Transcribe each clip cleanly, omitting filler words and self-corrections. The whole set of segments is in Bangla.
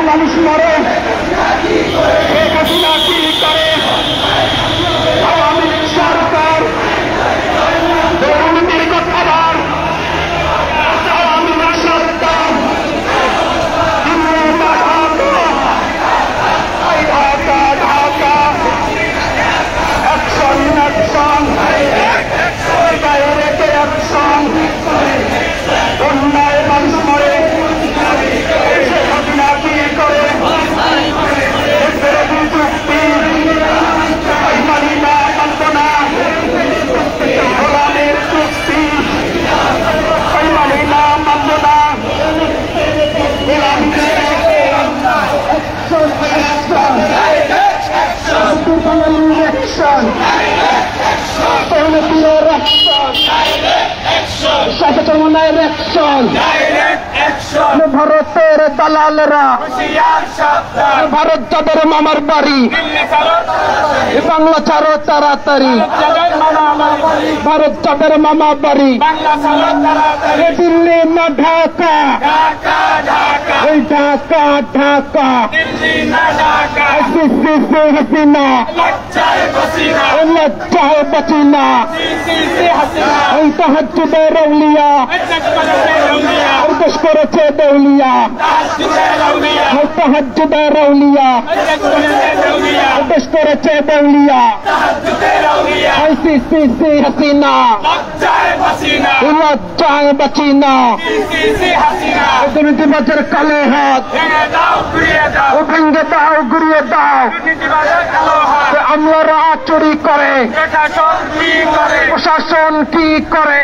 মানুষ মরে সরকার দুর্নীতির কথাবার সরকার Dhaka Dhaka action action direct action অন্যায় মানুষ মরে ভারতের দালালরা ভারত যাদের মামার বাড়ি বাংলা ছাড়ো তাড়াতাড়ি ভারত যাদের মামা বাড়ি দিল্লি না ঢাকা ওই ঢাকা ঢাকা হাসিনা লজ্জায় বসিনা ওই তাহাজ্জুদের আউলিয়া দেশ করেছে দেউলিয়া তাহাজ্জুদের আউলিয়া দেশ করেছে দেউলিয়া আইসিসি হাসিনা লজ্জায় বসিনা দুর্নীতিবাজের কালে হাত ভেঙে দাও ঘুরিয়ে দাও আমলারা চুরি করে প্রশাসন কি করে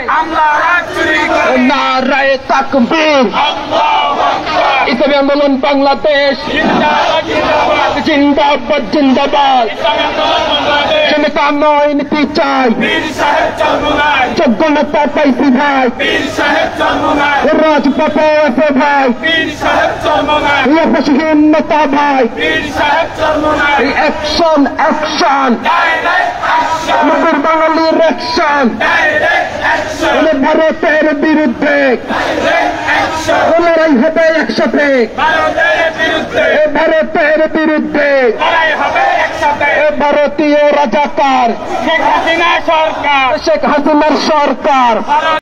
নারায়ে তাকবীর ইসলামী আন্দোলন বাংলাদেশ জিন্দাবাদ জিন্দাবাদ সেটা নয় নীতি চাই যোগ্য নেতা পাইছি ভাই রাজপথে আছে ভাই আপসহীন নেতা ভাই অ্যাকশন অ্যাকশন নতুন বাঙালির অ্যাকশন ভারতের বিরুদ্ধে লড়াই হবে একসাথে ভারতের বিরুদ্ধে ভারতীয় রাজাকার শেখ হাসিনার সরকার